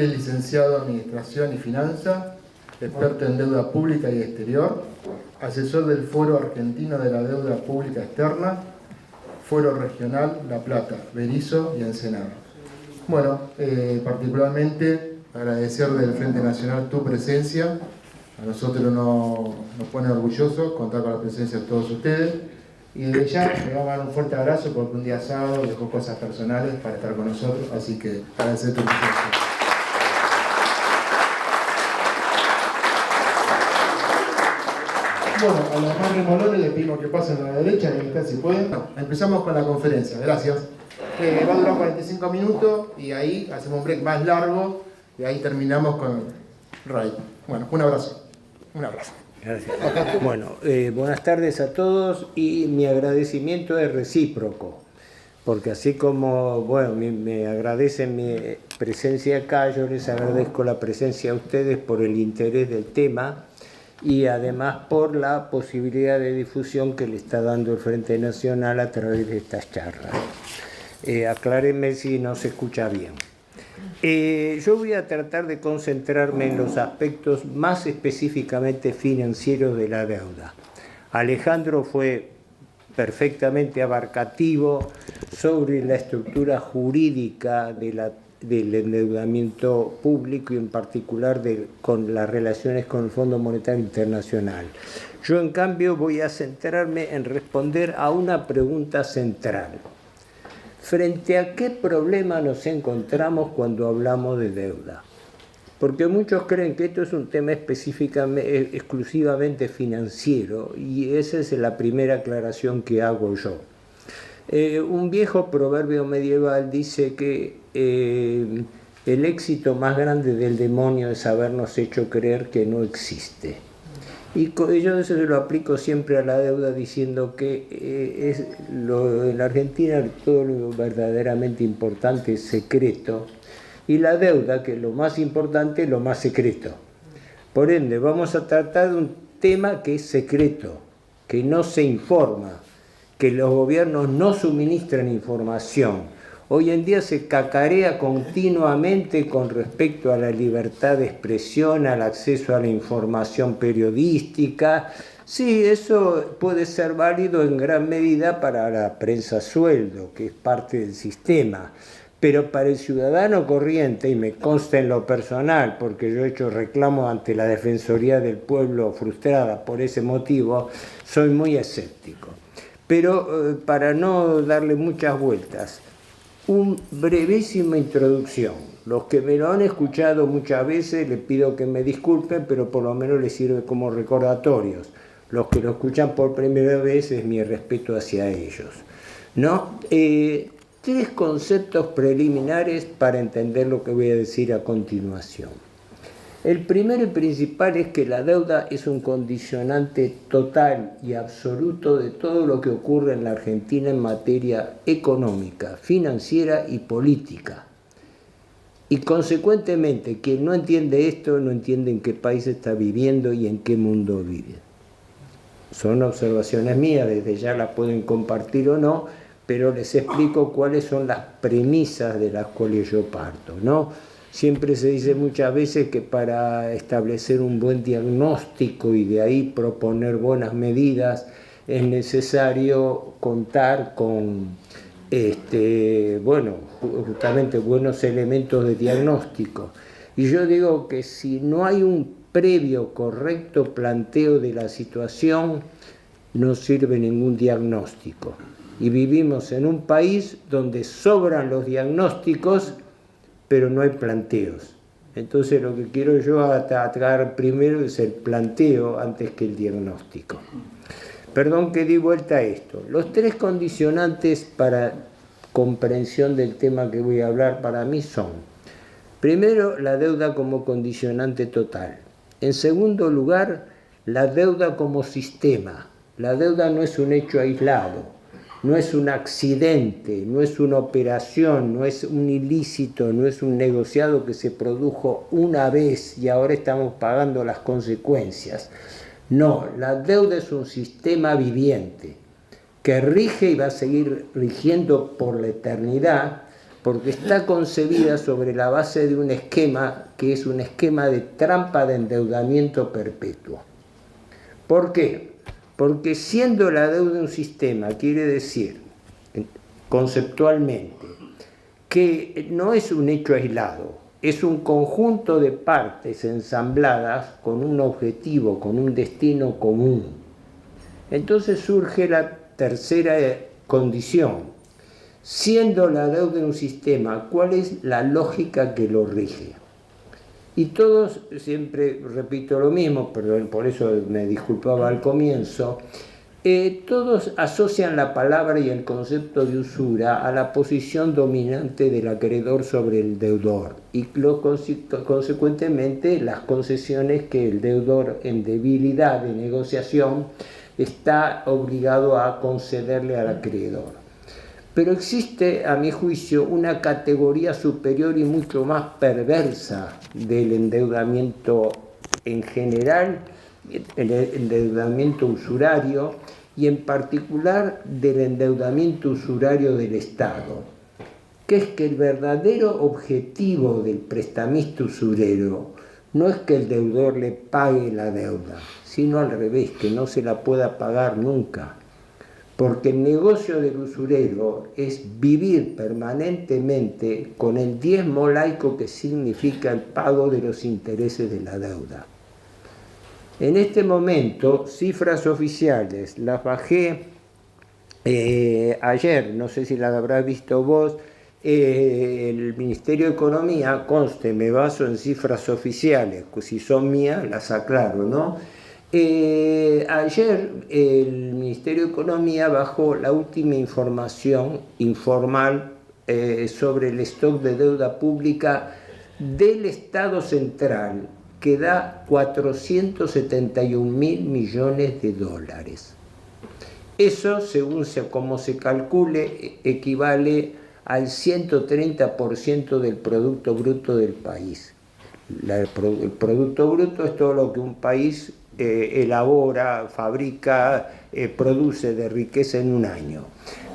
es licenciado en Administración y Finanza, experto en deuda pública y exterior, asesor del Foro Argentino de la Deuda Pública Externa, Foro Regional La Plata, Berisso y Ensenada. Bueno, particularmente agradecer del Frente Nacional tu presencia. A nosotros nos pone orgullosos contar con la presencia de todos ustedes. Y desde ya le vamos a dar un fuerte abrazo porque un día sábado dejó cosas personales para estar con nosotros, así que agradecer tu presencia. Bueno, a los más remolones les pedimos que pasen a la derecha, a la mitad si pueden. Empezamos con la conferencia, gracias. Va a durar 45 minutos y ahí hacemos un break más largo y ahí terminamos con Ray. Bueno, un abrazo. Un abrazo. Gracias. Bueno, buenas tardes a todos y mi agradecimiento es recíproco, porque así como, bueno, me agradecen mi presencia acá, yo les agradezco la presencia a ustedes por el interés del tema y además por la posibilidad de difusión que le está dando el Frente Nacional a través de estas charlas. Aclárenme si no se escucha bien. Yo voy a tratar de concentrarme en los aspectos más específicamente financieros de la deuda. Alejandro fue perfectamente abarcativo sobre la estructura jurídica del endeudamiento público y en particular con las relaciones con el Fondo Monetario Internacional. Yo, en cambio, voy a centrarme en responder a una pregunta central. ¿Frente a qué problema nos encontramos cuando hablamos de deuda? Porque muchos creen que esto es un tema exclusivamente financiero y esa es la primera aclaración que hago yo. Un viejo proverbio medieval dice que el éxito más grande del demonio es habernos hecho creer que no existe. Y yo eso se lo aplico siempre a la deuda diciendo que en la Argentina todo lo verdaderamente importante es secreto y la deuda, que es lo más importante, es lo más secreto. Por ende, vamos a tratar de un tema que es secreto, que no se informa, que los gobiernos no suministran información. Hoy en día se cacarea continuamente con respecto a la libertad de expresión, al acceso a la información periodística. Sí, eso puede ser válido en gran medida para la prensa a sueldo, que es parte del sistema. Pero para el ciudadano corriente, y me consta en lo personal, porque yo he hecho reclamo ante la Defensoría del Pueblo frustrada por ese motivo, soy muy escéptico. Pero para no darle muchas vueltas, una brevísima introducción. Los que me lo han escuchado muchas veces les pido que me disculpen, pero por lo menos les sirve como recordatorios. Los que lo escuchan por primera vez es mi respeto hacia ellos, ¿no? Tres conceptos preliminares para entender lo que voy a decir a continuación. El primero y principal es que la deuda es un condicionante total y absoluto de todo lo que ocurre en la Argentina en materia económica, financiera y política. Y consecuentemente, quien no entiende esto no entiende en qué país está viviendo y en qué mundo vive. Son observaciones mías, desde ya las pueden compartir o no, pero les explico cuáles son las premisas de las cuales yo parto, ¿no? Siempre se dice muchas veces que para establecer un buen diagnóstico y de ahí proponer buenas medidas es necesario contar con justamente buenos elementos de diagnóstico. Y yo digo que si no hay un previo correcto planteo de la situación, no sirve ningún diagnóstico. Y vivimos en un país donde sobran los diagnósticos, pero no hay planteos. Entonces lo que quiero yo atacar primero es el planteo antes que el diagnóstico. Perdón que di vuelta a esto. Los tres condicionantes para comprensión del tema que voy a hablar para mí son: primero, la deuda como condicionante total. En segundo lugar, la deuda como sistema. La deuda no es un hecho aislado, no es un accidente, no es una operación, no es un ilícito, no es un negociado que se produjo una vez y ahora estamos pagando las consecuencias. No, la deuda es un sistema viviente que rige y va a seguir rigiendo por la eternidad porque está concebida sobre la base de un esquema que es un esquema de trampa de endeudamiento perpetuo. ¿Por qué? Porque siendo la deuda un sistema, quiere decir, conceptualmente, que no es un hecho aislado, es un conjunto de partes ensambladas con un objetivo, con un destino común. Entonces surge la tercera condición. Siendo la deuda un sistema, ¿cuál es la lógica que lo rige? Y todos, siempre repito lo mismo, perdón, por eso me disculpaba al comienzo, todos asocian la palabra y el concepto de usura a la posición dominante del acreedor sobre el deudor y consecuentemente las concesiones que el deudor en debilidad de negociación está obligado a concederle al acreedor. Pero existe, a mi juicio, una categoría superior y mucho más perversa del endeudamiento en general, el endeudamiento usurario, y en particular del endeudamiento usurario del Estado, que es que el verdadero objetivo del prestamista usurero no es que el deudor le pague la deuda, sino al revés, que no se la pueda pagar nunca. Porque el negocio del usurero es vivir permanentemente con el diezmo laico que significa el pago de los intereses de la deuda. En este momento, cifras oficiales, las bajé ayer, no sé si las habrás visto vos, el Ministerio de Economía, conste, me baso en cifras oficiales, si son mías las aclaro, ¿no? Ayer el Ministerio de Economía bajó la última información informal sobre el stock de deuda pública del Estado central, que da 471.000 millones de dólares. Eso, según como se calcule, equivale al 130% del Producto Bruto del país. El Producto Bruto es todo lo que un país elabora, fabrica, produce de riqueza en un año.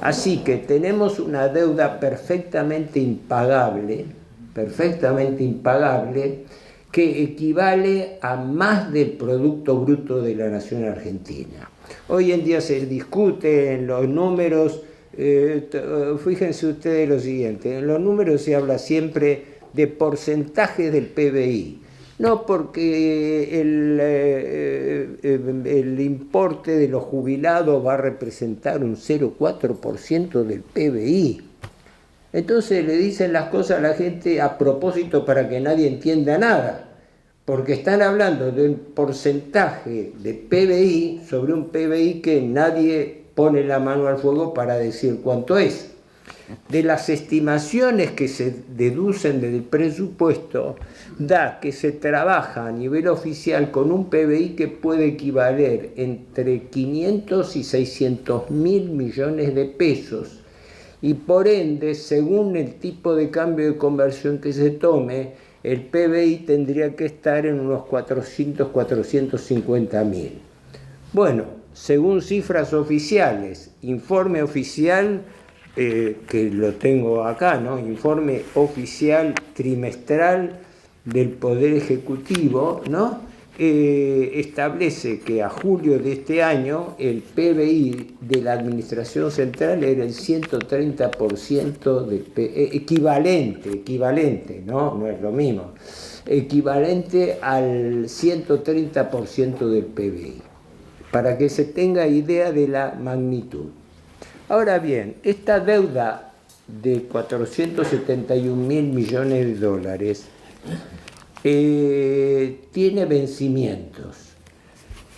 Así que tenemos una deuda perfectamente impagable, que equivale a más del Producto Bruto de la nación argentina. Hoy en día se discute en los números, fíjense ustedes lo siguiente, en los números se habla siempre de porcentaje del PBI, no porque el importe de los jubilados va a representar un 0,4% del PBI. Entonces le dicen las cosas a la gente a propósito para que nadie entienda nada, porque están hablando de un porcentaje de PBI sobre un PBI que nadie pone la mano al fuego para decir cuánto es. De las estimaciones que se deducen del presupuesto, da que se trabaja a nivel oficial con un PBI que puede equivaler entre 500 y 600 mil millones de pesos. Y por ende, según el tipo de cambio de conversión que se tome, el PBI tendría que estar en unos 450 mil. Bueno, según cifras oficiales, informe oficial, que lo tengo acá, ¿no? Informe oficial trimestral del Poder Ejecutivo, ¿no? Establece que a julio de este año el PBI de la Administración Central era el 130% del equivalente, ¿no? No es lo mismo, equivalente al 130% del PBI, para que se tenga idea de la magnitud. Ahora bien, esta deuda de 471 mil millones de dólares tiene vencimientos.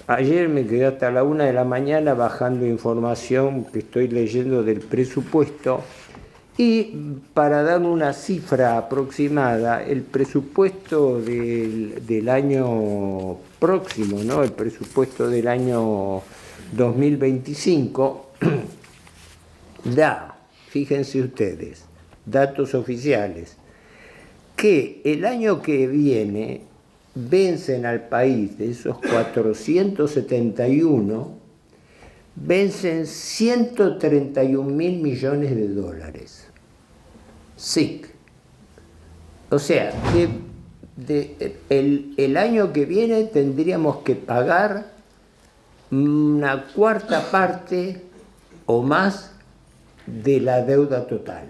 Ayer me quedé hasta la 1 de la mañana bajando información que estoy leyendo del presupuesto y para dar una cifra aproximada, el presupuesto del año próximo, ¿no? El presupuesto del año 2025 da, fíjense ustedes, datos oficiales, que el año que viene vencen al país de esos 471, vencen 131 mil millones de dólares. SIC. O sea, el año que viene tendríamos que pagar una cuarta parte o más de la deuda total.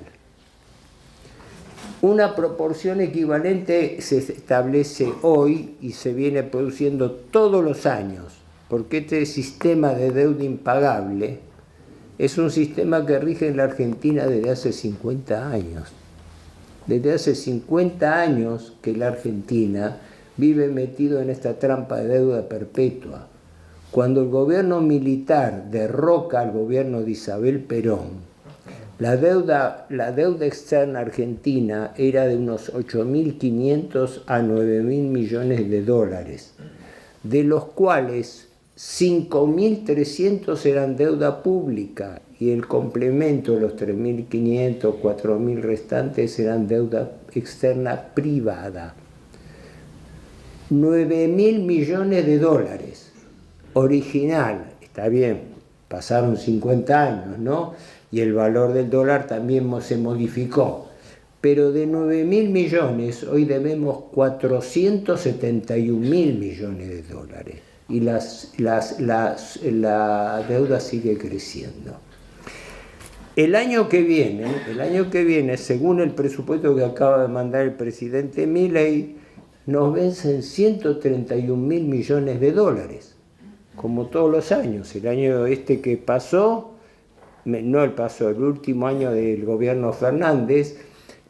Una proporción equivalente se establece hoy y se viene produciendo todos los años, porque este sistema de deuda impagable es un sistema que rige en la Argentina desde hace 50 años. Desde hace 50 años que la Argentina vive metido en esta trampa de deuda perpetua. Cuando el gobierno militar derroca al gobierno de Isabel Perón, la deuda externa argentina era de unos 8.500 a 9.000 millones de dólares, de los cuales 5.300 eran deuda pública y el complemento, los 3.500, 4.000 restantes eran deuda externa privada. 9.000 millones de dólares, original, está bien, pasaron 50 años, ¿no? Y el valor del dólar también se modificó. Pero de 9.000 millones, hoy debemos 471.000 millones de dólares. Y la deuda sigue creciendo. El año que viene, según el presupuesto que acaba de mandar el presidente Milei, nos vencen 131.000 millones de dólares, como todos los años. El año que pasó, el último año del gobierno Fernández,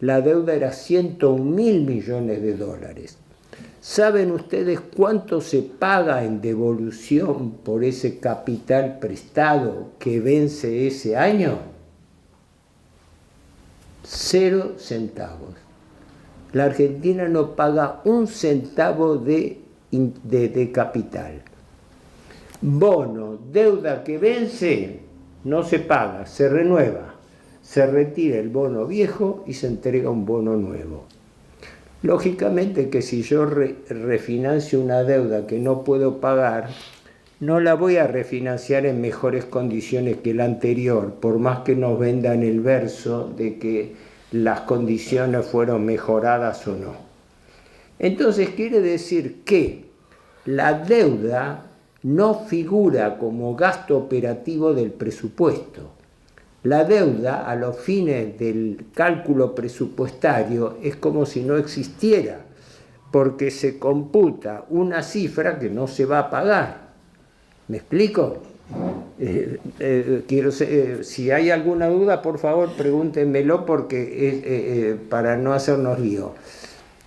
la deuda era 101.000 millones de dólares. ¿Saben ustedes cuánto se paga en devolución por ese capital prestado que vence ese año? 0 centavos. La Argentina no paga 1 centavo de capital. Bono, deuda que vence, no se paga, se renueva. Se retira el bono viejo y se entrega un bono nuevo. Lógicamente que si yo refinancio una deuda que no puedo pagar, no la voy a refinanciar en mejores condiciones que la anterior, por más que nos vendan el verso de que las condiciones fueron mejoradas o no. Entonces quiere decir que la deuda no figura como gasto operativo del presupuesto. La deuda, a los fines del cálculo presupuestario, es como si no existiera, porque se computa una cifra que no se va a pagar. ¿Me explico? Si hay alguna duda, por favor, pregúntenmelo porque para no hacernos lío.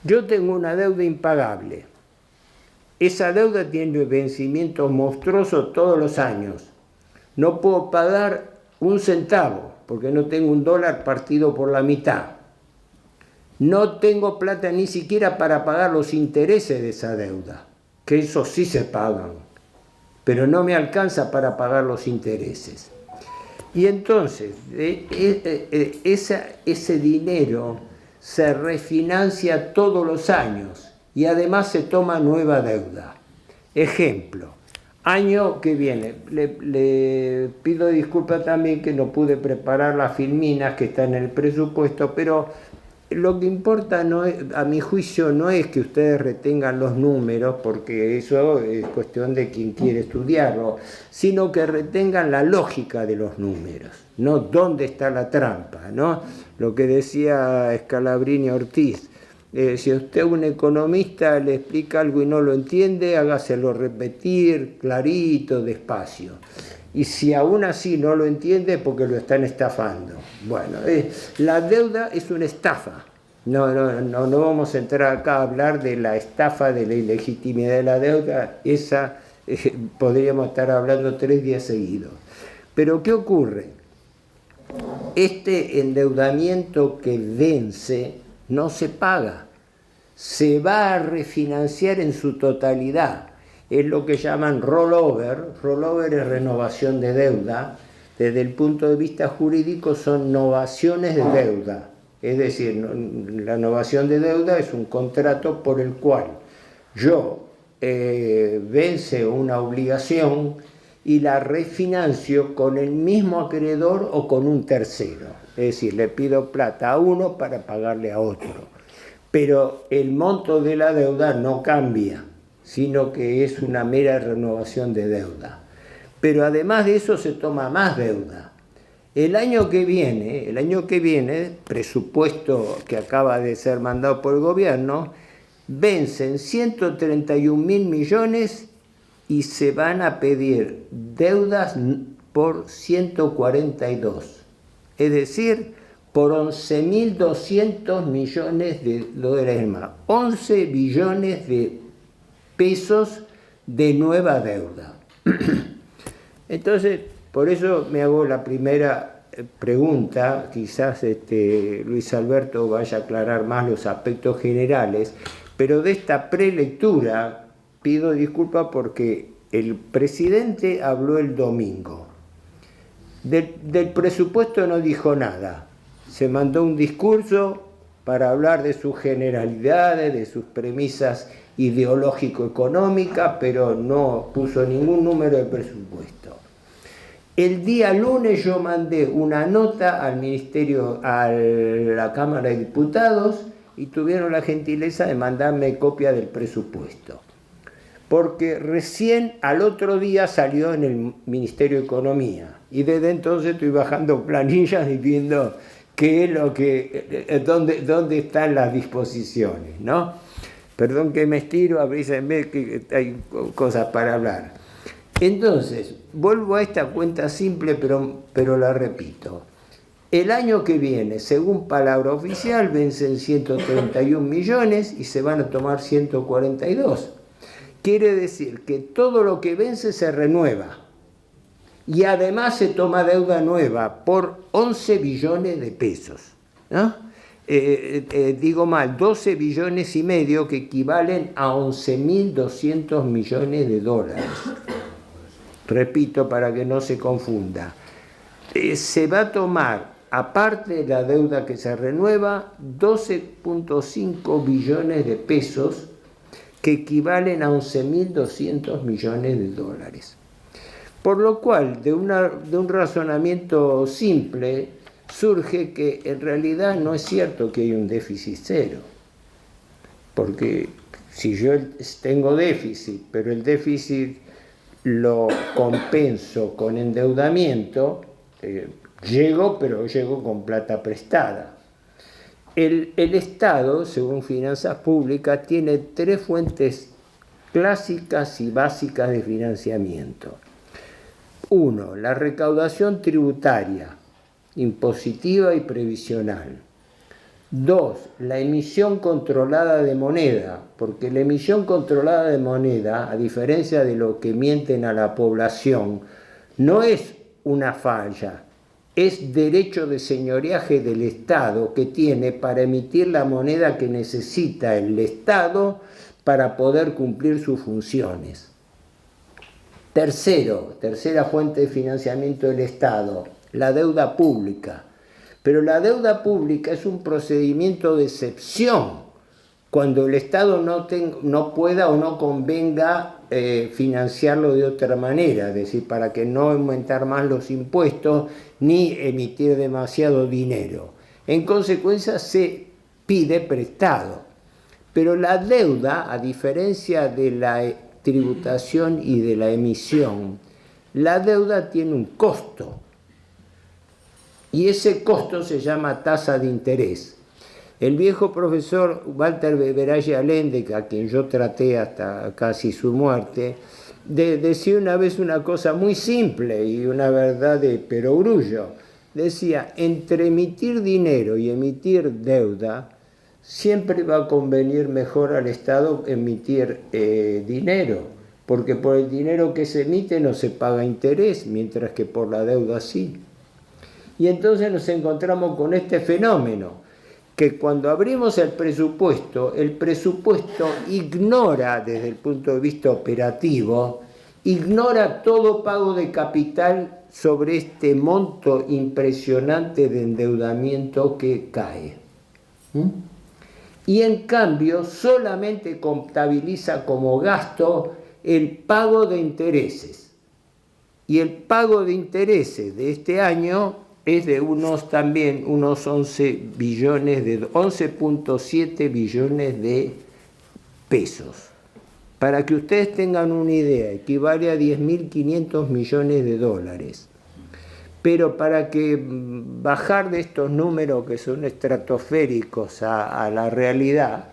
Yo tengo una deuda impagable. Esa deuda tiene vencimientos monstruosos todos los años. No puedo pagar 1 centavo, porque no tengo $1 partido por la mitad. No tengo plata ni siquiera para pagar los intereses de esa deuda, que esos sí se pagan, pero no me alcanza para pagar los intereses. Y entonces, ese dinero se refinancia todos los años y además se toma nueva deuda. Ejemplo. Año que viene, le pido disculpas también que no pude preparar las filminas que están en el presupuesto, pero lo que importa, a mi juicio, no es que ustedes retengan los números, porque eso es cuestión de quien quiere estudiarlo, sino que retengan la lógica de los números, no dónde está la trampa, ¿no? Lo que decía Scalabrini Ortiz. Si a usted, un economista, le explica algo y no lo entiende, hágaselo repetir clarito, despacio. Y si aún así no lo entiende, porque lo están estafando. Bueno, la deuda es una estafa. No vamos a entrar acá a hablar de la estafa, de la ilegitimidad de la deuda. Esa podríamos estar hablando 3 días seguidos. Pero ¿qué ocurre? Este endeudamiento que vence no se paga. Se va a refinanciar en su totalidad. Es lo que llaman rollover. Rollover es renovación de deuda. Desde el punto de vista jurídico son novaciones de deuda. Es decir, la novación de deuda es un contrato por el cual yo vence una obligación y la refinancio con el mismo acreedor o con un tercero. Es decir, le pido plata a uno para pagarle a otro. Pero el monto de la deuda no cambia, sino que es una mera renovación de deuda. Pero además de eso se toma más deuda. El año que viene, presupuesto que acaba de ser mandado por el gobierno, vencen 131.000 millones y se van a pedir deudas por 142. Es decir, por 11.200 millones de dólares más. 11 billones de pesos de nueva deuda. Entonces, por eso me hago la primera pregunta, quizás Luis Alberto vaya a aclarar más los aspectos generales, pero de esta prelectura pido disculpas porque el presidente habló el domingo. Del presupuesto no dijo nada, se mandó un discurso para hablar de sus generalidades, de sus premisas ideológico-económicas, pero no puso ningún número de presupuesto. El día lunes yo mandé una nota al ministerio, a la Cámara de Diputados, y tuvieron la gentileza de mandarme copia del presupuesto. Porque recién al otro día salió en el Ministerio de Economía, y desde entonces estoy bajando planillas y viendo qué es lo que, dónde están las disposiciones, ¿no? Perdón que me estiro, avísenme que hay cosas para hablar. Entonces, vuelvo a esta cuenta simple, pero la repito. El año que viene, según palabra oficial, vencen 131 millones y se van a tomar 142. Quiere decir que todo lo que vence se renueva. Y además se toma deuda nueva por 11 billones de pesos, ¿no? Digo mal, 12 billones y medio que equivalen a 11.200 millones de dólares. Repito para que no se confunda. Se va a tomar, aparte de la deuda que se renueva, 12.5 billones de pesos que equivalen a 11.200 millones de dólares. Por lo cual, de un razonamiento simple, surge que en realidad no es cierto que hay un déficit cero. Porque si yo tengo déficit, pero el déficit lo compenso con endeudamiento, llego con plata prestada. El Estado, según Finanzas Públicas, tiene 3 fuentes clásicas y básicas de financiamiento. 1. La recaudación tributaria, impositiva y previsional. 2. La emisión controlada de moneda, porque la emisión controlada de moneda, a diferencia de lo que mienten a la población, no es una falla, es derecho de señoreaje del Estado que tiene para emitir la moneda que necesita el Estado para poder cumplir sus funciones. Tercera fuente de financiamiento del Estado, la deuda pública. Pero la deuda pública es un procedimiento de excepción, cuando el Estado no pueda o no convenga financiarlo de otra manera, es decir, para que no aumentar más los impuestos ni emitir demasiado dinero. En consecuencia se pide prestado. Pero la deuda, a diferencia de la tributación y de la emisión, la deuda tiene un costo. Y ese costo se llama tasa de interés. El viejo profesor Walter Beberaye Allende, a quien yo traté hasta casi su muerte, decía una vez una cosa muy simple y una verdad de perogrullo. Decía, entre emitir dinero y emitir deuda, siempre va a convenir mejor al Estado emitir dinero, porque por el dinero que se emite no se paga interés, mientras que por la deuda sí. Y entonces nos encontramos con este fenómeno, que cuando abrimos el presupuesto ignora, desde el punto de vista operativo, ignora todo pago de capital sobre este monto impresionante de endeudamiento que cae. Y en cambio solamente contabiliza como gasto el pago de intereses. Y el pago de intereses de este año es de unos 11.7 billones de pesos. Para que ustedes tengan una idea, equivale a 10.500 millones de dólares. Pero para que bajar de estos números que son estratosféricos a la realidad,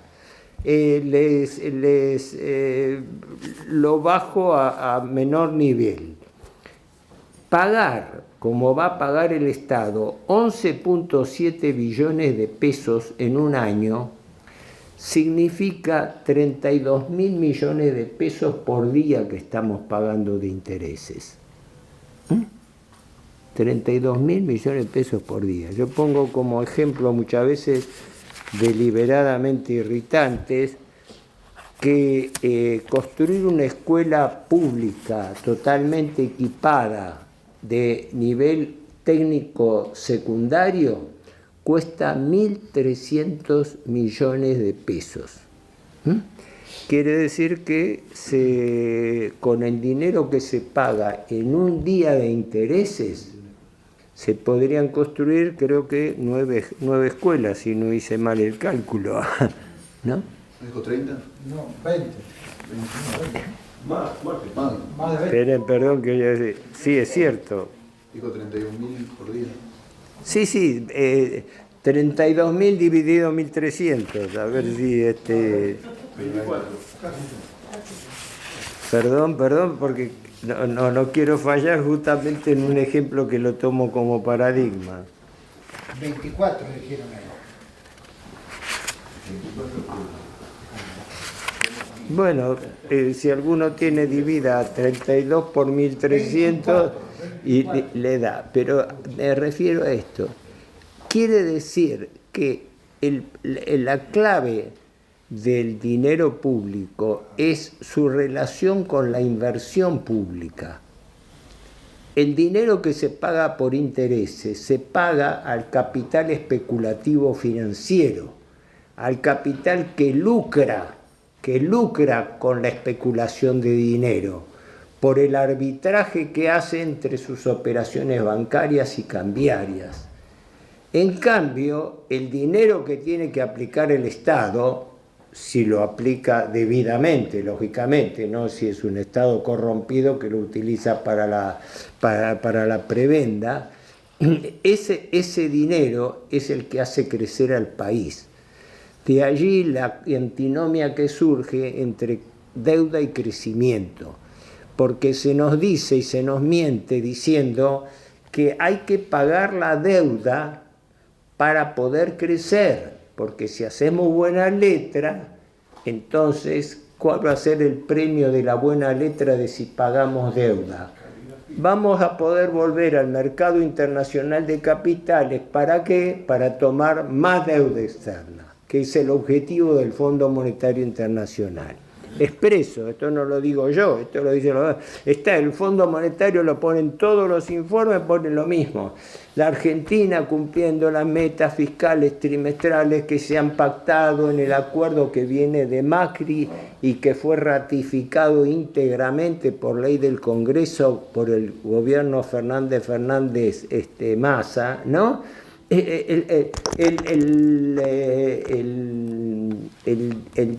lo bajo a menor nivel. Pagar, como va a pagar el Estado, 11.7 billones de pesos en un año, significa 32.000 millones de pesos por día que estamos pagando de intereses. 32.000 millones de pesos por día. Yo pongo como ejemplo muchas veces deliberadamente irritantes que construir una escuela pública totalmente equipada de nivel técnico secundario cuesta 1.300 millones de pesos. Quiere decir que con el dinero que se paga en un día de intereses se podrían construir, creo que, 9 escuelas, si no hice mal el cálculo, ¿no? ¿Dijo 30? No, 20. Más Más de 20. Esperen, perdón que yo... Sí, es cierto. Dijo 31.000 por día. Sí, 32.000 dividido 1.300, a ver si 24. Perdón, porque no quiero fallar justamente en un ejemplo que lo tomo como paradigma. 24 dijeron ahí. Bueno, si alguno tiene divida 32 por 1.300 y le da, pero me refiero a esto. Quiere decir que la clave del dinero público es su relación con la inversión pública. El dinero que se paga por intereses se paga al capital especulativo financiero, al capital que lucra con la especulación de dinero, por el arbitraje que hace entre sus operaciones bancarias y cambiarias. En cambio, el dinero que tiene que aplicar el Estado, si lo aplica debidamente, lógicamente, no si es un Estado corrompido que lo utiliza para la prebenda, ese dinero es el que hace crecer al país. De allí la antinomia que surge entre deuda y crecimiento, porque se nos dice y se nos miente diciendo que hay que pagar la deuda para poder crecer, porque si hacemos buena letra, entonces, ¿cuál va a ser el premio de la buena letra de si pagamos deuda? Vamos a poder volver al mercado internacional de capitales. ¿Para qué? Para tomar más deuda externa, que es el objetivo del Fondo Monetario Internacional. Expreso, esto no lo digo yo, esto lo dice está el Fondo Monetario, lo ponen todos los informes, ponen lo mismo. La Argentina cumpliendo las metas fiscales trimestrales que se han pactado en el acuerdo que viene de Macri y que fue ratificado íntegramente por ley del Congreso por el gobierno Fernández Massa, ¿no? El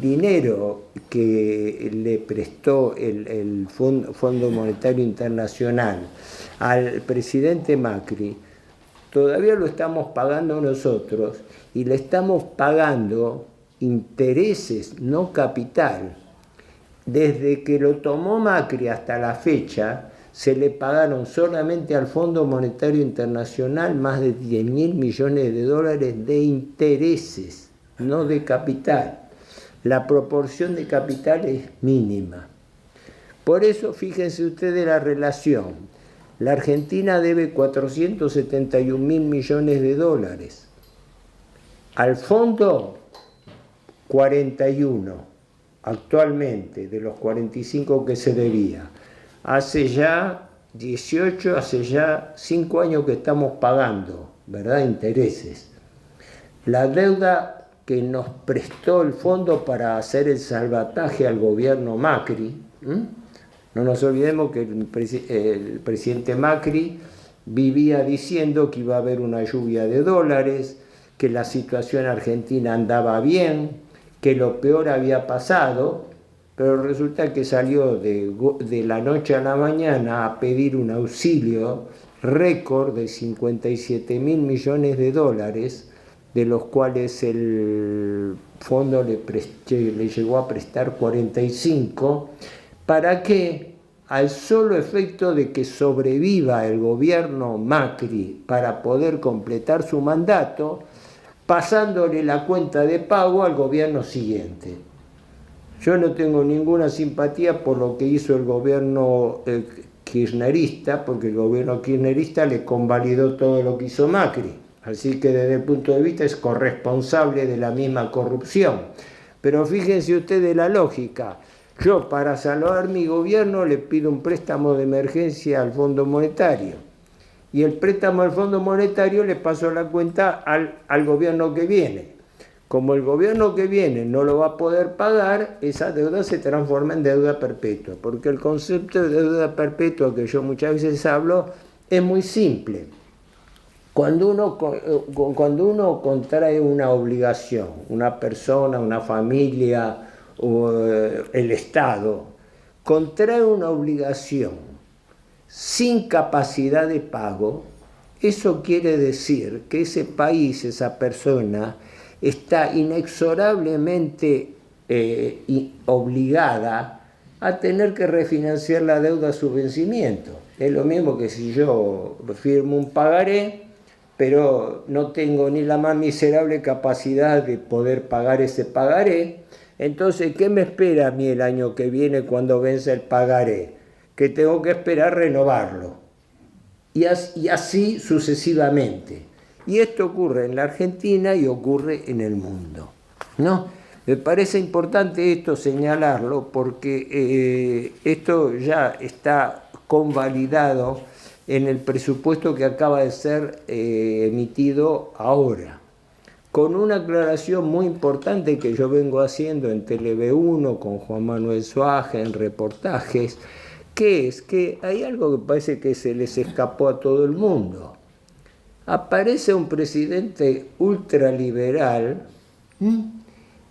dinero que le prestó el Fondo Monetario Internacional al presidente Macri, todavía lo estamos pagando nosotros y le estamos pagando intereses, no capital. Desde que lo tomó Macri hasta la fecha, se le pagaron solamente al Fondo Monetario Internacional más de 10.000 millones de dólares de intereses, no de capital. La proporción de capital es mínima. Por eso, fíjense ustedes la relación. La Argentina debe 471.000 millones de dólares. Al fondo, 41 actualmente, de los 45 que se debía. Hace ya 5 años que estamos pagando, ¿verdad? Intereses. La deuda que nos prestó el fondo para hacer el salvataje al gobierno Macri, No nos olvidemos que el presidente Macri vivía diciendo que iba a haber una lluvia de dólares, que la situación argentina andaba bien, que lo peor había pasado, pero resulta que salió de la noche a la mañana a pedir un auxilio récord de 57.000 millones de dólares, de los cuales el fondo le llegó a prestar 45, ¿para qué? Al solo efecto de que sobreviva el gobierno Macri para poder completar su mandato, pasándole la cuenta de pago al gobierno siguiente. Yo no tengo ninguna simpatía por lo que hizo el gobierno kirchnerista, porque el gobierno kirchnerista le convalidó todo lo que hizo Macri. Así que desde el punto de vista es corresponsable de la misma corrupción. Pero fíjense ustedes la lógica. Yo para salvar mi gobierno le pido un préstamo de emergencia al Fondo Monetario. Y el préstamo al Fondo Monetario le paso la cuenta al gobierno que viene. Como el gobierno que viene no lo va a poder pagar, esa deuda se transforma en deuda perpetua. Porque el concepto de deuda perpetua que yo muchas veces hablo es muy simple. Cuando uno contrae una obligación, una persona, una familia o el Estado, contrae una obligación sin capacidad de pago, eso quiere decir que ese país, esa persona, está inexorablemente obligada a tener que refinanciar la deuda a su vencimiento. Es lo mismo que si yo firmo un pagaré, pero no tengo ni la más miserable capacidad de poder pagar ese pagaré. Entonces, ¿qué me espera a mí el año que viene cuando vence el pagaré? Que tengo que esperar renovarlo. Y así sucesivamente. Y esto ocurre en la Argentina y ocurre en el mundo, ¿no? Me parece importante esto señalarlo porque esto ya está convalidado en el presupuesto que acaba de ser emitido ahora, con una aclaración muy importante que yo vengo haciendo en Tele-V1 con Juan Manuel Soaje en reportajes, que es que hay algo que parece que se les escapó a todo el mundo. Aparece un presidente ultraliberal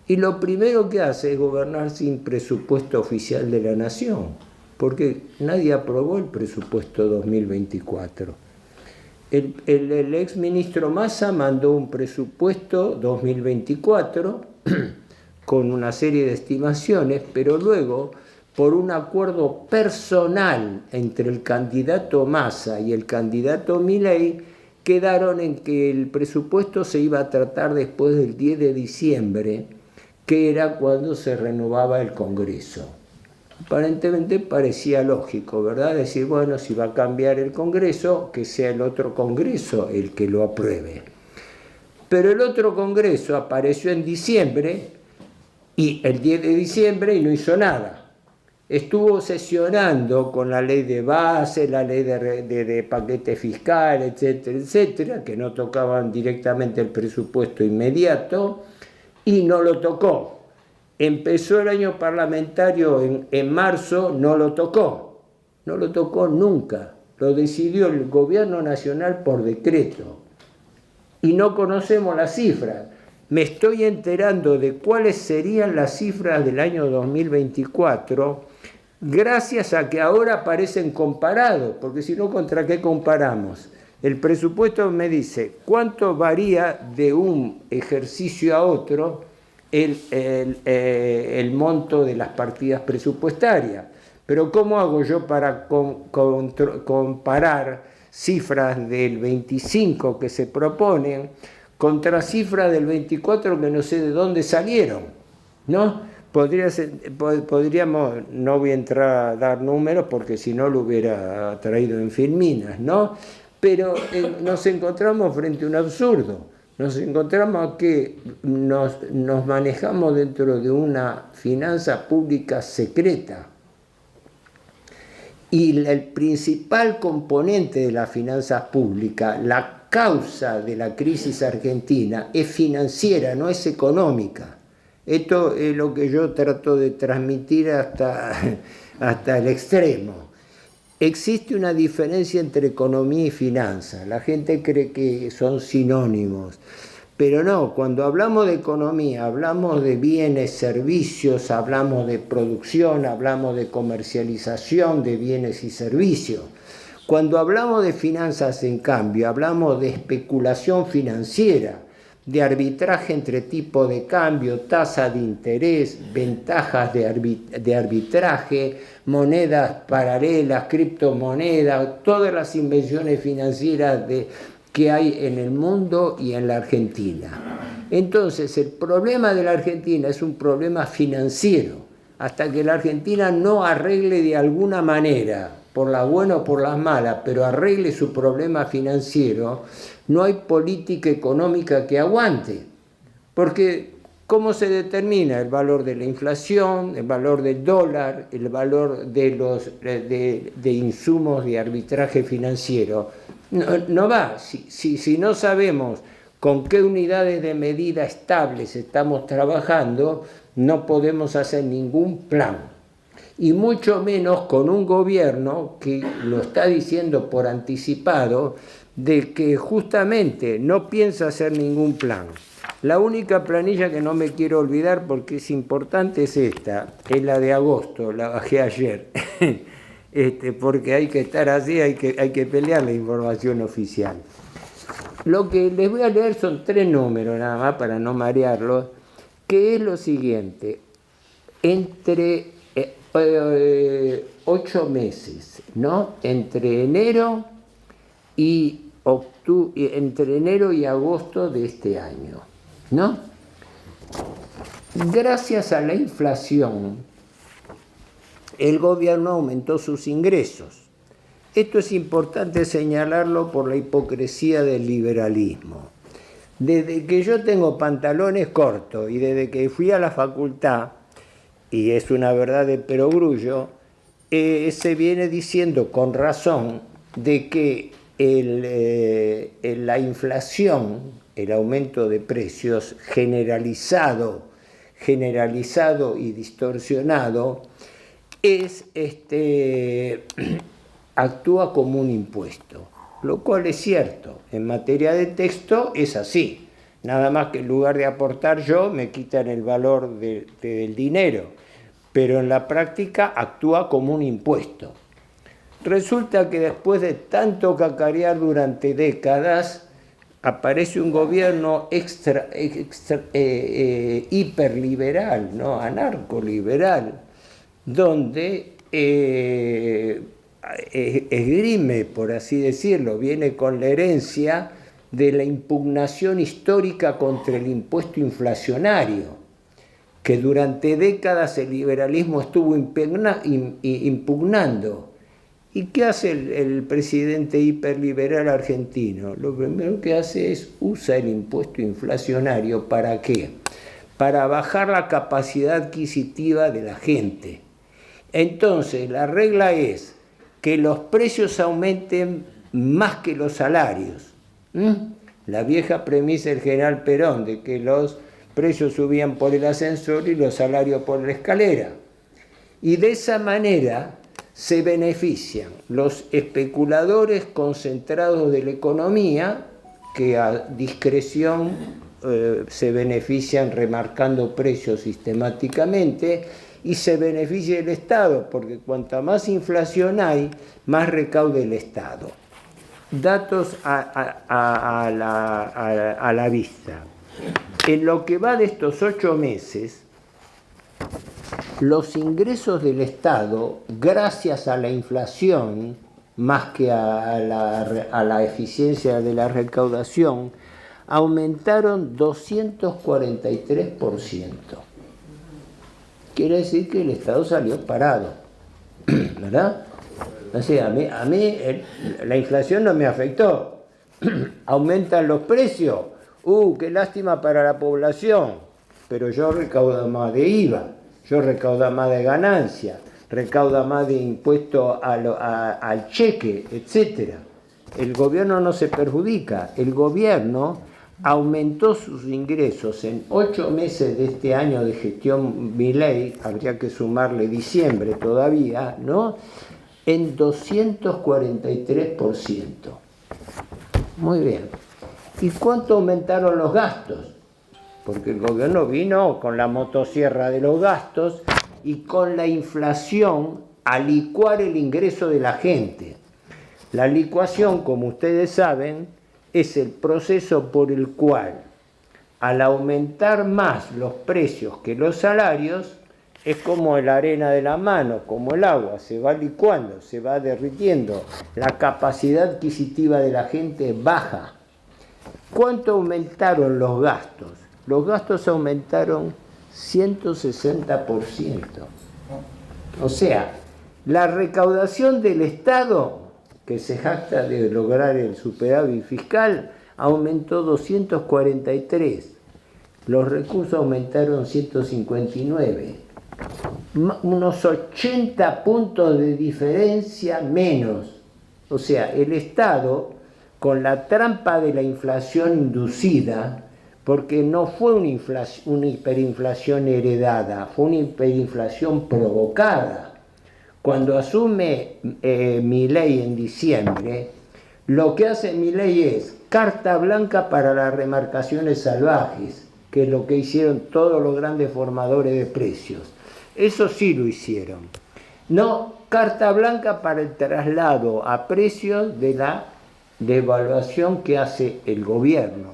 y lo primero que hace es gobernar sin presupuesto oficial de la nación, porque nadie aprobó el presupuesto 2024. El exministro Massa mandó un presupuesto 2024 con una serie de estimaciones, pero luego, por un acuerdo personal entre el candidato Massa y el candidato Milei, quedaron en que el presupuesto se iba a tratar después del 10 de diciembre, que era cuando se renovaba el Congreso. Aparentemente parecía lógico, ¿verdad? Decir, bueno, si va a cambiar el Congreso, que sea el otro Congreso el que lo apruebe. Pero el otro Congreso apareció en diciembre, y el 10 de diciembre, y no hizo nada. Estuvo sesionando con la ley de base, la ley de paquete fiscal, etcétera, etcétera, que no tocaban directamente el presupuesto inmediato, y no lo tocó. Empezó el año parlamentario en marzo, no lo tocó nunca, lo decidió el gobierno nacional por decreto. Y no conocemos las cifras. Me estoy enterando de cuáles serían las cifras del año 2024 gracias a que ahora aparecen comparados, porque si no, ¿contra qué comparamos? El presupuesto me dice cuánto varía de un ejercicio a otro el monto de las partidas presupuestarias. Pero ¿cómo hago yo para comparar cifras del 25 que se proponen contra cifras del 24 que no sé de dónde salieron, ¿no? Podríamos, no voy a entrar a dar números porque si no lo hubiera traído en filminas, ¿no? Pero nos encontramos frente a un absurdo. Nos encontramos que nos manejamos dentro de una finanza pública secreta. Y el principal componente de las finanzas públicas, la causa de la crisis argentina, es financiera, no es económica. Esto es lo que yo trato de transmitir hasta hasta el extremo. Existe una diferencia entre economía y finanzas. La gente cree que son sinónimos, pero no. Cuando hablamos de economía, hablamos de bienes, servicios, hablamos de producción, hablamos de comercialización de bienes y servicios. Cuando hablamos de finanzas, en cambio, hablamos de especulación financiera, de arbitraje entre tipos de cambio, tasa de interés, ventajas de arbitraje, monedas paralelas, criptomonedas, todas las invenciones financieras que hay en el mundo y en la Argentina. Entonces, el problema de la Argentina es un problema financiero. Hasta que la Argentina no arregle de alguna manera, por las buenas o por las malas, pero arregle su problema financiero, no hay política económica que aguante. Porque, ¿cómo se determina el valor de la inflación, el valor del dólar, el valor de insumos de arbitraje financiero? No va. Si no sabemos con qué unidades de medida estables estamos trabajando, no podemos hacer ningún plan. Y mucho menos con un gobierno que lo está diciendo por anticipado, de que justamente no piensa hacer ningún plan. La única planilla que no me quiero olvidar porque es importante es esta, es la de agosto, la bajé ayer, porque hay que estar así, hay que pelear la información oficial. Lo que les voy a leer son 3 números nada más para no marearlos, que es lo siguiente: entre 8 meses, ¿no? Entre enero y agosto de este año, ¿no? Gracias a la inflación, el gobierno aumentó sus ingresos. Esto es importante señalarlo por la hipocresía del liberalismo. Desde que yo tengo pantalones cortos y desde que fui a la facultad, y es una verdad de perogrullo, se viene diciendo con razón de que la inflación, el aumento de precios generalizado y distorsionado, actúa como un impuesto, lo cual es cierto. En materia de texto es así, nada más que en lugar de aportar yo me quitan el valor del dinero, pero en la práctica actúa como un impuesto. Resulta que después de tanto cacarear durante décadas, aparece un gobierno hiperliberal, ¿no? Anarcoliberal, donde esgrime, por así decirlo, viene con la herencia de la impugnación histórica contra el impuesto inflacionario, que durante décadas el liberalismo estuvo impugnando. ¿Y qué hace el presidente hiperliberal argentino? Lo primero que hace es usa el impuesto inflacionario. ¿Para qué? Para bajar la capacidad adquisitiva de la gente. Entonces, la regla es que los precios aumenten más que los salarios. La vieja premisa del general Perón de que los precios subían por el ascensor y los salarios por la escalera. Y de esa manera se benefician los especuladores concentrados de la economía, que a discreción se benefician remarcando precios sistemáticamente, y se beneficia el Estado, porque cuanta más inflación hay, más recauda el Estado. Datos a la vista. En lo que va de estos 8 meses, los ingresos del Estado, gracias a la inflación, más que a la eficiencia de la recaudación, aumentaron 243%. Quiere decir que el Estado salió parado, ¿verdad? O sea, a mí la inflación no me afectó. Aumentan los precios. ¡Qué lástima para la población! Pero yo recaudo más de IVA, yo recaudo más de ganancia, recauda más de impuesto al cheque, etc. El gobierno no se perjudica, el gobierno aumentó sus ingresos en 8 meses de este año de gestión Milei, habría que sumarle diciembre todavía, ¿no?, en 243%. Muy bien. ¿Y cuánto aumentaron los gastos? Porque el gobierno vino con la motosierra de los gastos y con la inflación a licuar el ingreso de la gente. La licuación, como ustedes saben, es el proceso por el cual, al aumentar más los precios que los salarios, es como la arena de la mano, como el agua, se va licuando, se va derritiendo, la capacidad adquisitiva de la gente baja. ¿Cuánto aumentaron los gastos? Los gastos aumentaron 160%. O sea, la recaudación del Estado, que se jacta de lograr el superávit fiscal, aumentó 243. Los recursos aumentaron 159. Unos 80 puntos de diferencia menos. O sea, el Estado, con la trampa de la inflación inducida, porque no fue una hiperinflación heredada, fue una hiperinflación provocada. Cuando asume Milei en diciembre, lo que hace Milei es carta blanca para las remarcaciones salvajes, que es lo que hicieron todos los grandes formadores de precios. Eso sí lo hicieron. No, carta blanca para el traslado a precios de la devaluación que hace el gobierno.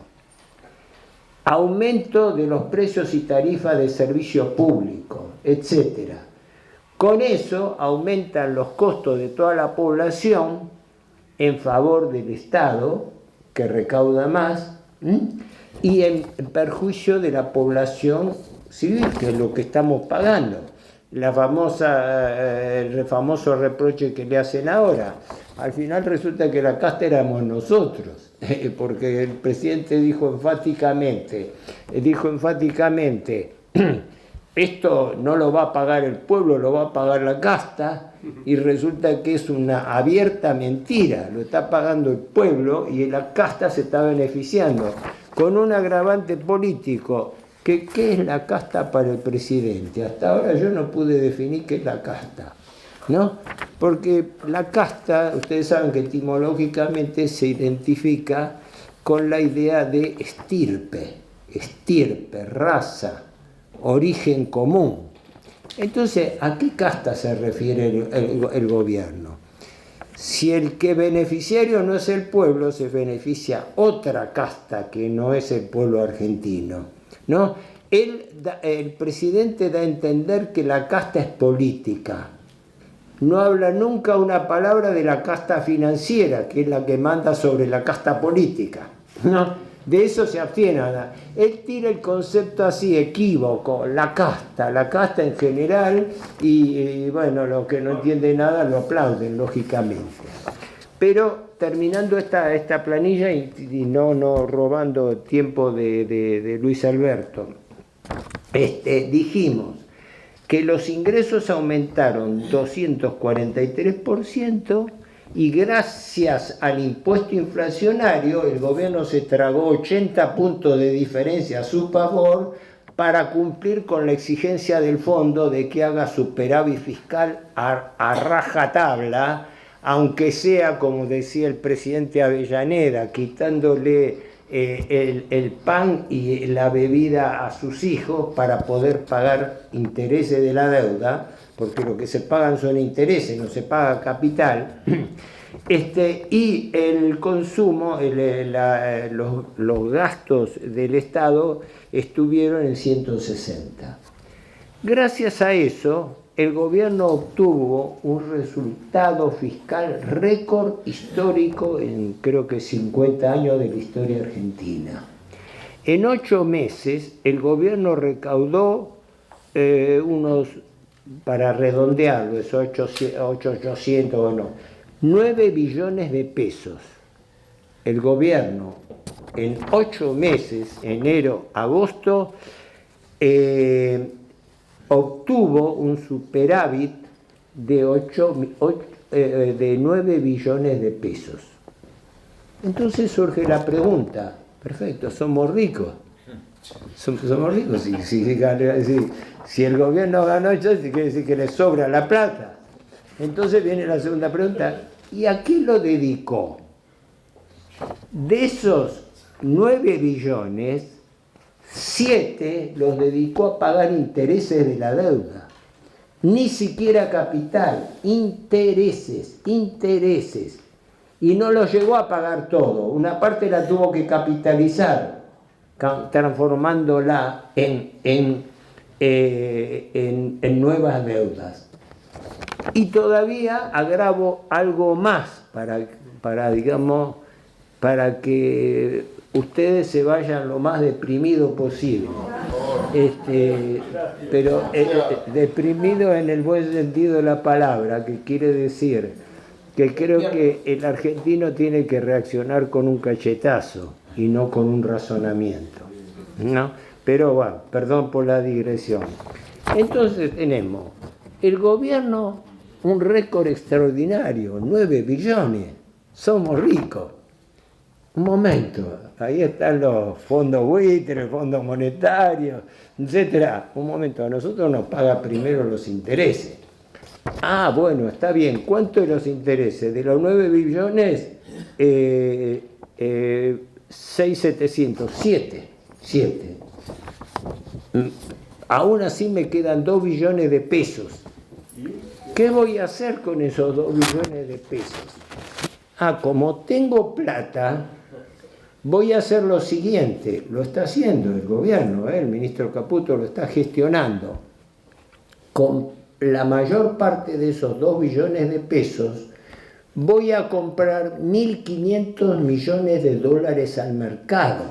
Aumento de los precios y tarifas de servicio público, etc. Con eso aumentan los costos de toda la población en favor del Estado, que recauda más, y en perjuicio de la población civil, que es lo que estamos pagando. El famoso reproche que le hacen ahora. Al final resulta que la casta éramos nosotros, porque el presidente dijo enfáticamente, esto no lo va a pagar el pueblo, lo va a pagar la casta, y resulta que es una abierta mentira, lo está pagando el pueblo y la casta se está beneficiando, con un agravante político. ¿Qué es la casta para el presidente? Hasta ahora yo no pude definir qué es la casta, ¿no? Porque la casta, ustedes saben que etimológicamente se identifica con la idea de estirpe, raza, origen común. Entonces, ¿a qué casta se refiere el gobierno? Si el que beneficiario no es el pueblo, se beneficia otra casta que no es el pueblo argentino, ¿no? El presidente da a entender que la casta es política. No habla nunca una palabra de la casta financiera, que es la que manda sobre la casta política, ¿no? De eso se abstiene. Él tira el concepto así, equívoco, la casta en general, y bueno, los que no entienden nada lo aplauden, lógicamente. Pero terminando esta planilla y no robando tiempo de Luis Alberto, dijimos que los ingresos aumentaron 243%, y gracias al impuesto inflacionario el gobierno se tragó 80 puntos de diferencia a su favor para cumplir con la exigencia del fondo de que haga superávit fiscal a rajatabla, aunque sea, como decía el presidente Avellaneda, quitándole el pan y la bebida a sus hijos para poder pagar intereses de la deuda, porque lo que se pagan son intereses, no se paga capital, y el consumo, los gastos del Estado estuvieron en 160. Gracias a eso, el gobierno obtuvo un resultado fiscal récord histórico en creo que 50 años de la historia argentina. En 8 meses el gobierno recaudó para redondearlo, es 800, bueno, 9 billones de pesos. El gobierno en 8 meses, enero, agosto, obtuvo un superávit de 9 billones de pesos. Entonces surge la pregunta, Perfecto, somos ricos. Somos ricos. Si el gobierno ganó, eso quiere decir que le sobra la plata. Entonces viene la segunda pregunta. ¿Y a qué lo dedicó? De esos 9 billones, 7 los dedicó a pagar intereses de la deuda. Ni siquiera capital, intereses. Y no los llegó a pagar todo. Una parte la tuvo que capitalizar, transformándola en nuevas deudas. Y todavía agravo algo más para que ustedes se vayan lo más deprimido posible. Pero deprimido en el buen sentido de la palabra, que quiere decir que creo que el argentino tiene que reaccionar con un cachetazo y no con un razonamiento, ¿no? Pero bueno, perdón por la digresión. Entonces tenemos el gobierno, un récord extraordinario, 9 billones, somos ricos. Un momento, ahí están los fondos buitres, fondos monetarios, etcétera. Un momento, a nosotros nos paga primero los intereses. Ah, bueno, está bien. ¿Cuánto de los intereses? De los 9 billones, 6.700, 7. Aún así me quedan 2 billones de pesos. ¿Qué voy a hacer con esos 2 billones de pesos? Ah, como tengo plata, voy a hacer lo siguiente. Lo está haciendo el gobierno, el ministro Caputo lo está gestionando. Con la mayor parte de esos 2 billones de pesos, voy a comprar 1.500 millones de dólares al mercado.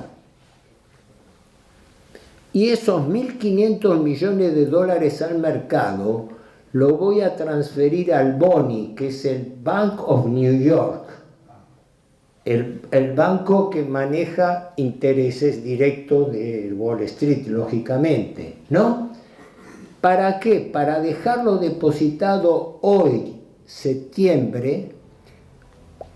Y esos 1.500 millones de dólares al mercado lo voy a transferir al BONI, que es el Bank of New York, el banco que maneja intereses directos de Wall Street, lógicamente, ¿no? ¿Para qué? Para dejarlo depositado hoy, septiembre,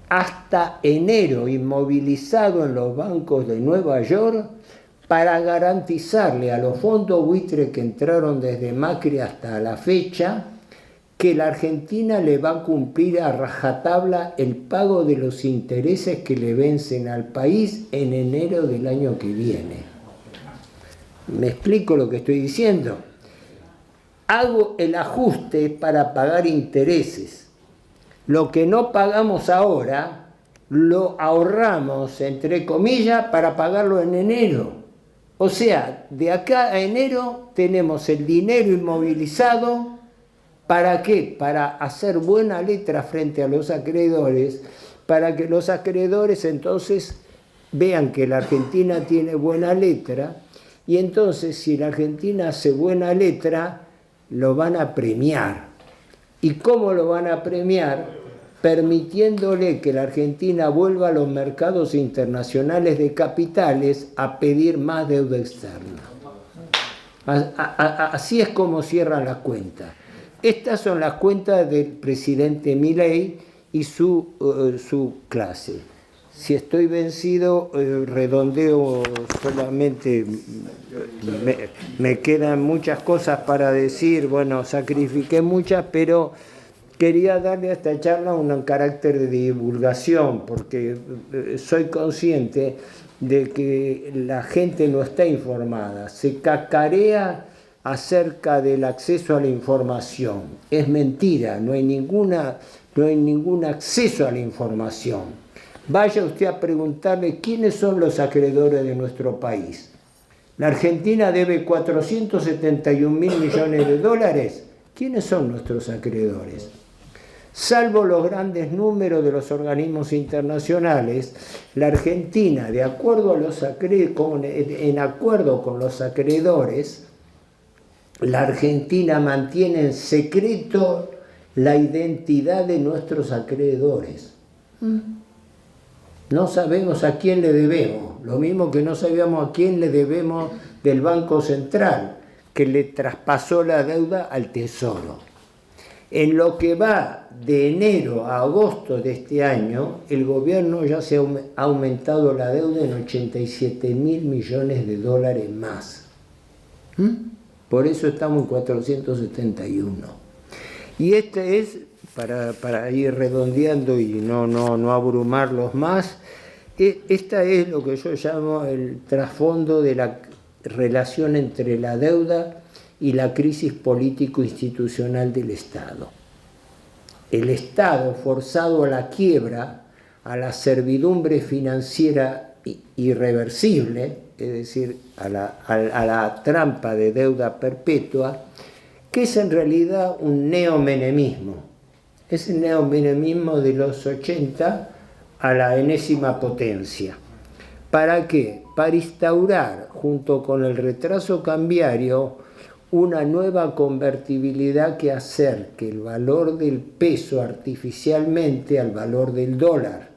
hasta enero, inmovilizado en los bancos de Nueva York, para garantizarle a los fondos buitre que entraron desde Macri hasta la fecha, que la Argentina le va a cumplir a rajatabla el pago de los intereses que le vencen al país en enero del año que viene. ¿Me explico lo que estoy diciendo? Hago el ajuste para pagar intereses. Lo que no pagamos ahora, lo ahorramos, entre comillas, para pagarlo en enero. O sea, de acá a enero tenemos el dinero inmovilizado. ¿Para qué? Para hacer buena letra frente a los acreedores, para que los acreedores entonces vean que la Argentina tiene buena letra, y entonces si la Argentina hace buena letra, lo van a premiar. ¿Y cómo lo van a premiar? Permitiéndole que la Argentina vuelva a los mercados internacionales de capitales a pedir más deuda externa. Así es como cierran las cuentas. Estas son las cuentas del presidente Milei y su clase. Si estoy vencido, redondeo solamente, me quedan muchas cosas para decir, bueno, sacrifiqué muchas, pero quería darle a esta charla un carácter de divulgación, porque soy consciente de que la gente no está informada, se cacarea acerca del acceso a la información. Es mentira, no hay ningún acceso a la información. Vaya usted a preguntarle quiénes son los acreedores de nuestro país. La Argentina debe 471.000 millones de dólares. ¿Quiénes son nuestros acreedores? Salvo los grandes números de los organismos internacionales, la Argentina, en acuerdo con los acreedores, la Argentina mantiene en secreto la identidad de nuestros acreedores. No sabemos a quién le debemos, lo mismo que no sabíamos a quién le debemos del Banco Central, que le traspasó la deuda al Tesoro. En lo que va de enero a agosto de este año, el gobierno ya se ha aumentado la deuda en 87.000 millones de dólares más. Por eso estamos en 471. Y este es, para ir redondeando y no abrumarlos más, esta es lo que yo llamo el trasfondo de la relación entre la deuda y la crisis político-institucional del Estado. El Estado, forzado a la quiebra, a la servidumbre financiera irreversible, es decir, a la trampa de deuda perpetua, que es en realidad un neomenemismo. Es el neomenemismo de los 80 a la enésima potencia. ¿Para qué? Para instaurar, junto con el retraso cambiario, una nueva convertibilidad que acerque el valor del peso artificialmente al valor del dólar.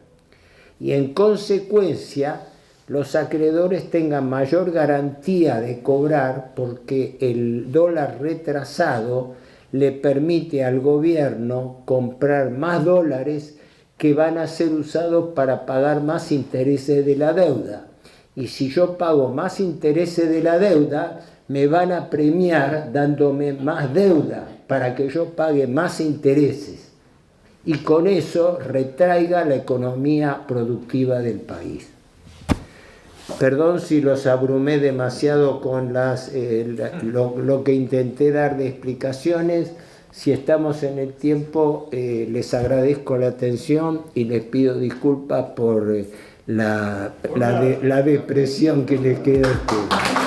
Y en consecuencia, los acreedores tengan mayor garantía de cobrar porque el dólar retrasado le permite al gobierno comprar más dólares que van a ser usados para pagar más intereses de la deuda. Y si yo pago más intereses de la deuda, me van a premiar dándome más deuda para que yo pague más intereses. Y con eso retraiga la economía productiva del país. Perdón si los abrumé demasiado con lo que intenté dar de explicaciones. Si estamos en el tiempo, les agradezco la atención y les pido disculpas por la depresión que les queda a ustedes.